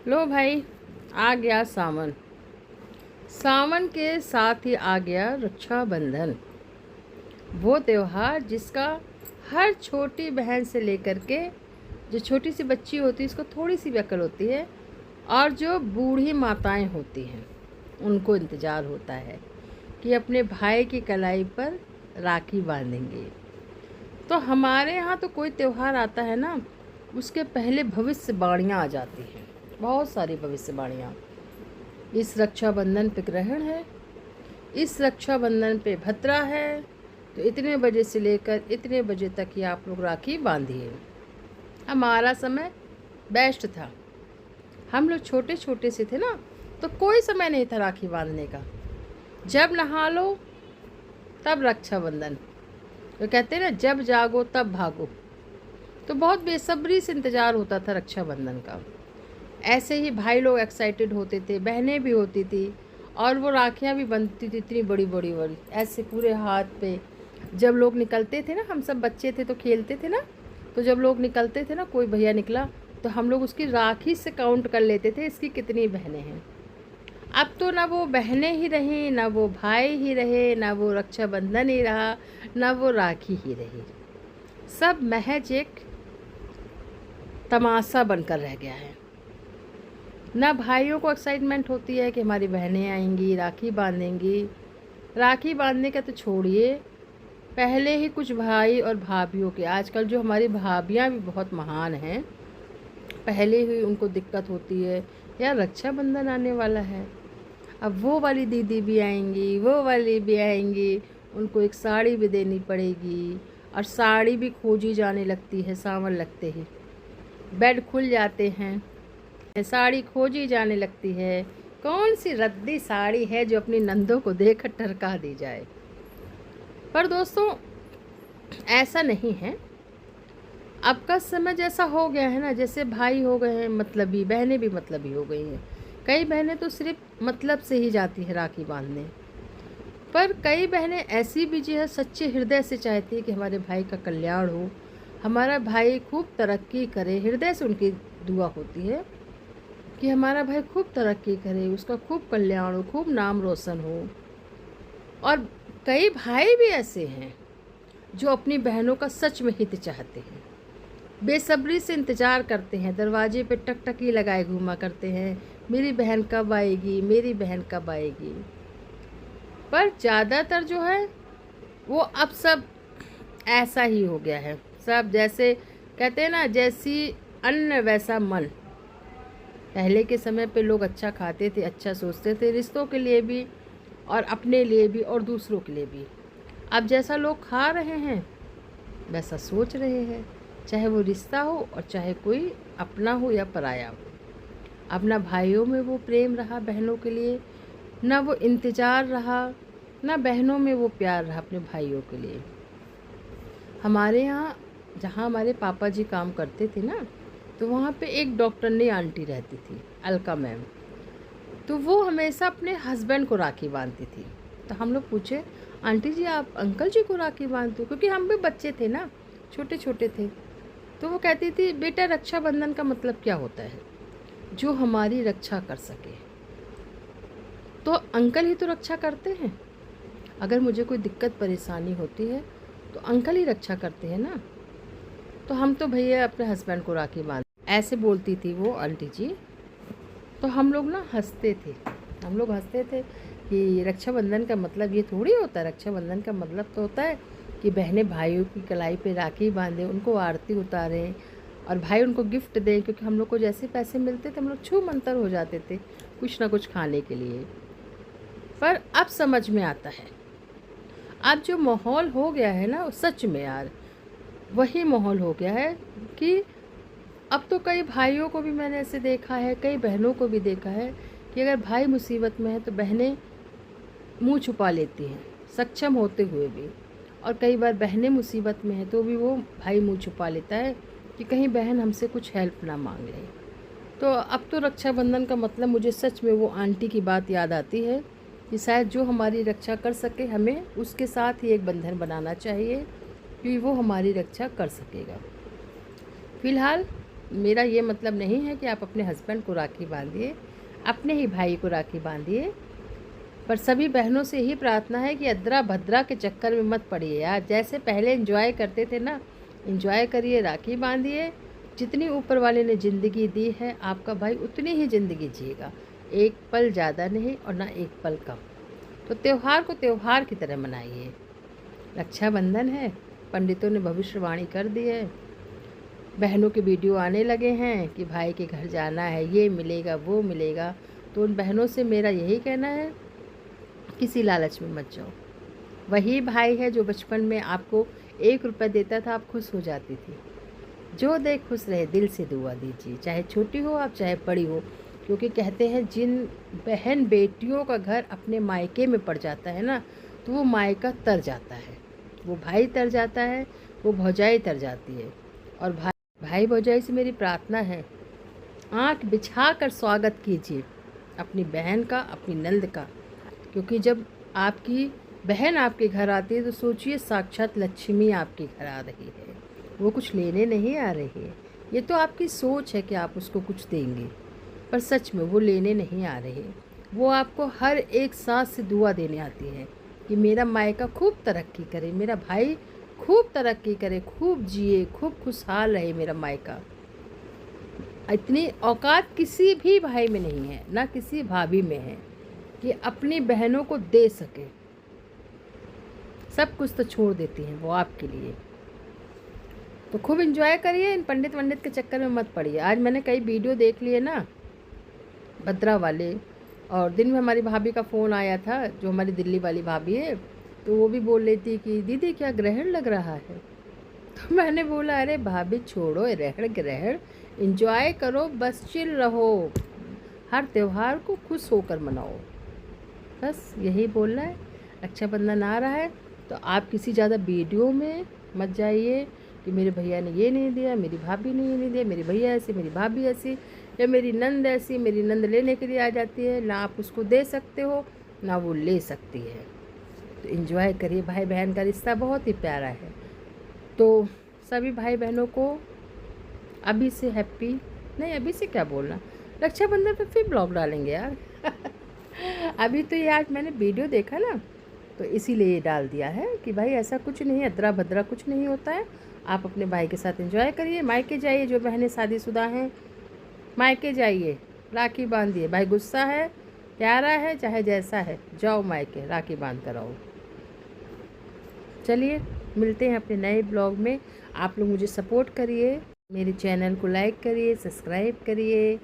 लो भाई, आ गया सावन। सावन के साथ ही आ गया रक्षाबंधन, वो त्योहार जिसका हर छोटी बहन से लेकर के जो छोटी सी बच्ची होती है, उसको थोड़ी सी भी अकल होती है, और जो बूढ़ी माताएं होती हैं उनको इंतज़ार होता है कि अपने भाई की कलाई पर राखी बांधेंगे। तो हमारे यहाँ तो कोई त्यौहार आता है ना, उसके पहले भविष्यवाणियाँ आ जाती हैं, बहुत सारी भविष्यवाणियाँ। इस रक्षाबंधन पे ग्रहण है, इस रक्षाबंधन पे भद्रा है, तो इतने बजे से लेकर इतने बजे तक ही आप लोग राखी बांधिए। हमारा समय बेस्ट था, हम लोग छोटे छोटे से थे ना, तो कोई समय नहीं था राखी बांधने का। जब नहा लो तब रक्षाबंधन, तो कहते हैं ना, जब जागो तब भागो। तो बहुत बेसब्री से इंतज़ार होता था रक्षाबंधन का। ऐसे ही भाई लोग एक्साइटेड होते थे, बहनें भी होती थी, और वो राखियाँ भी बनती थी इतनी बड़ी बड़ी बड़ी, ऐसे पूरे हाथ पे। जब लोग निकलते थे ना, हम सब बच्चे थे तो खेलते थे ना, तो जब लोग निकलते थे ना, कोई भैया निकला तो हम लोग उसकी राखी से काउंट कर लेते थे इसकी कितनी बहनें हैं। अब तो ना वो बहनें ही रहीं, ना वो भाई ही रहे, ना वो रक्षाबंधन ही रहा, ना वो राखी ही रही। सब महज एक तमाशा बनकर रह गया है। ना भाइयों को एक्साइटमेंट होती है कि हमारी बहनें आएंगी, राखी बांधेंगी। राखी बांधने का तो छोड़िए, पहले ही कुछ भाई और भाभियों के, आजकल जो हमारी भाभियाँ भी बहुत महान हैं, पहले ही उनको दिक्कत होती है, यार रक्षाबंधन आने वाला है, अब वो वाली दीदी भी आएंगी, वो वाली भी आएंगी, उनको एक साड़ी भी देनी पड़ेगी, और साड़ी भी खोजी जाने लगती है सावन लगते ही। बेड खुल जाते हैं, साड़ी खोजी जाने लगती है, कौन सी रद्दी साड़ी है जो अपनी नंदों को देकर टरका दी जाए। पर दोस्तों, ऐसा नहीं है। अब का समय जैसा हो गया है ना, जैसे भाई हो गए हैं मतलबी, बहनें भी मतलबी हो गई हैं। कई बहनें तो सिर्फ मतलब से ही जाती है राखी बांधने, पर कई बहनें ऐसी भी जो है सच्चे हृदय से चाहती है कि हमारे भाई का कल्याण हो, हमारा भाई खूब तरक्की करे। हृदय से उनकी दुआ होती है कि हमारा भाई खूब तरक्की करे, उसका खूब कल्याण हो, खूब नाम रोशन हो। और कई भाई भी ऐसे हैं जो अपनी बहनों का सच में हित चाहते हैं, बेसब्री से इंतज़ार करते हैं, दरवाजे पे टकटकी लगाए घूमा करते हैं, मेरी बहन कब आएगी, मेरी बहन कब आएगी। पर ज़्यादातर जो है वो अब सब ऐसा ही हो गया है। सब जैसे कहते हैं ना, जैसी अन्न वैसा मन। पहले के समय पे लोग अच्छा खाते थे, अच्छा सोचते थे, रिश्तों के लिए भी और अपने लिए भी और दूसरों के लिए भी। अब जैसा लोग खा रहे हैं वैसा सोच रहे हैं, चाहे वो रिश्ता हो और चाहे कोई अपना हो या पराया हो। अब ना भाइयों में वो प्रेम रहा बहनों के लिए, ना वो इंतज़ार रहा, ना बहनों में वो प्यार रहा अपने भाइयों के लिए। हमारे यहाँ जहाँ हमारे पापा जी काम करते थे ना, तो वहाँ पे एक डॉक्टरनी आंटी रहती थी, अलका मैम। तो वो हमेशा अपने हस्बैंड को राखी बांधती थी। तो हम लोग पूछे, आंटी जी आप अंकल जी को राखी बांधते हो? क्योंकि हम भी बच्चे थे ना, छोटे छोटे थे। तो वो कहती थी, बेटा रक्षाबंधन का मतलब क्या होता है? जो हमारी रक्षा कर सके। तो अंकल ही तो रक्षा करते हैं। अगर मुझे कोई दिक्कत परेशानी होती है तो अंकल ही रक्षा करते हैं ना। तो हम तो भैया अपने हस्बैंड को राखी बांध, ऐसे बोलती थी वो आंटी जी। तो हम लोग ना हंसते थे, हम लोग हंसते थे कि रक्षाबंधन का मतलब ये थोड़ी होता है। रक्षाबंधन का मतलब तो होता है कि बहनें भाइयों की कलाई पे राखी बांधें, उनको आरती उतारें, और भाई उनको गिफ्ट दें। क्योंकि हम लोग को जैसे पैसे मिलते थे हम लोग छू मंतर हो जाते थे कुछ ना कुछ खाने के लिए। पर अब समझ में आता है, अब जो माहौल हो गया है ना, सच में यार वही माहौल हो गया है कि अब तो कई भाइयों को भी मैंने ऐसे देखा है, कई बहनों को भी देखा है कि अगर भाई मुसीबत में है तो बहनें मुंह छुपा लेती हैं, सक्षम होते हुए भी। और कई बार बहनें मुसीबत में हैं तो भी वो भाई मुंह छुपा लेता है कि कहीं बहन हमसे कुछ हेल्प ना मांग ले। तो अब तो रक्षाबंधन का मतलब मुझे सच में वो आंटी की बात याद आती है कि शायद जो हमारी रक्षा कर सके, हमें उसके साथ ही एक बंधन बनाना चाहिए, क्योंकि वो हमारी रक्षा कर सकेगा। फ़िलहाल मेरा ये मतलब नहीं है कि आप अपने हस्बैंड को राखी बांधिए, अपने ही भाई को राखी बांधिए, पर सभी बहनों से ही प्रार्थना है कि अद्रा भद्रा के चक्कर में मत पड़िए यार। जैसे पहले एंजॉय करते थे ना, एंजॉय करिए, राखी बांधिए। जितनी ऊपर वाले ने ज़िंदगी दी है आपका भाई उतनी ही ज़िंदगी जिएगा, एक पल ज़्यादा नहीं और ना एक पल कम। तो त्यौहार को त्यौहार की तरह मनाइए। रक्षाबंधन है, पंडितों ने भविष्यवाणी कर दी है, बहनों के वीडियो आने लगे हैं कि भाई के घर जाना है, ये मिलेगा वो मिलेगा। तो उन बहनों से मेरा यही कहना है, किसी लालच में मत जाओ। वही भाई है जो बचपन में आपको 1 रुपया देता था, आप खुश हो जाती थी। जो दे खुश रहे, दिल से दुआ दीजिए, चाहे छोटी हो आप चाहे बड़ी हो, क्योंकि कहते हैं जिन बहन बेटियों का घर अपने मायके में पड़ जाता है ना, तो वो मायका तर जाता है, वो भाई तर जाता है, वो भौजाई तर जाती है। और भाई भौजाई से मेरी प्रार्थना है, आँख बिछा कर स्वागत कीजिए अपनी बहन का, अपनी नंद का, क्योंकि जब आपकी बहन आपके घर आती है तो सोचिए साक्षात लक्ष्मी आपके घर आ रही है। वो कुछ लेने नहीं आ रही है, ये तो आपकी सोच है कि आप उसको कुछ देंगे, पर सच में वो लेने नहीं आ रही है। वो आपको हर एक सांस से दुआ देने आती है कि मेरा मायका खूब तरक्की करे, मेरा भाई खूब तरक्की करे, खूब जिए, खूब खुशहाल रहे मेरा मायका। इतनी औकात किसी भी भाई में नहीं है, ना किसी भाभी में है कि अपनी बहनों को दे सके। सब कुछ तो छोड़ देती हैं वो आपके लिए। तो खूब एंजॉय करिए, इन पंडित वंडित के चक्कर में मत पड़िए। आज मैंने कई वीडियो देख लिए ना भद्रा वाले, और दिन में हमारी भाभी का फ़ोन आया था, जो हमारी दिल्ली वाली भाभी है, तो वो भी बोल रही थी कि दीदी क्या ग्रहण लग रहा है। तो मैंने बोला अरे भाभी छोड़ो रहड़ ग्रहण, एंजॉय करो, बस चिल रहो, हर त्यौहार को खुश होकर मनाओ, बस यही बोलना है। रक्षाबंधन आ रहा है तो आप किसी ज़्यादा वीडियो में मत जाइए कि मेरे भैया ने ये नहीं दिया, मेरी भाभी ने ये नहीं दिया, मेरी भैया ऐसी, मेरी भाभी ऐसी, या मेरी नंद ऐसी। मेरी नंद लेने के लिए आ जाती है, ना आप उसको दे सकते हो ना वो ले सकती है। तो एंजॉय करिए, भाई बहन का रिश्ता बहुत ही प्यारा है। तो सभी भाई बहनों को अभी से हैप्पी, नहीं अभी से क्या बोलना, रक्षाबंधन पे फिर ब्लॉग डालेंगे यार। अभी तो ये आज मैंने वीडियो देखा ना, तो इसीलिए ये डाल दिया है कि भाई ऐसा कुछ नहीं है, अदरा भद्रा कुछ नहीं होता है। आप अपने भाई के साथ एंजॉय करिए, मायके जाइए, जो बहनें शादीशुदा हैं मायके जाइए, राखी बांधिए। भाई गुस्सा है, प्यारा है, चाहे जैसा है, जाओ मायके, राखी बांध कर आओ। चलिए मिलते हैं अपने नए ब्लॉग में। आप लोग मुझे सपोर्ट करिए, मेरे चैनल को लाइक करिए, सब्सक्राइब करिए,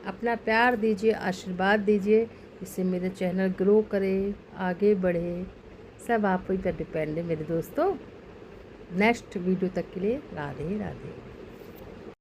अपना प्यार दीजिए, आशीर्वाद दीजिए, इससे मेरा चैनल ग्रो करे, आगे बढ़े। सब आप ही पर डिपेंड है मेरे दोस्तों। नेक्स्ट वीडियो तक के लिए राधे राधे।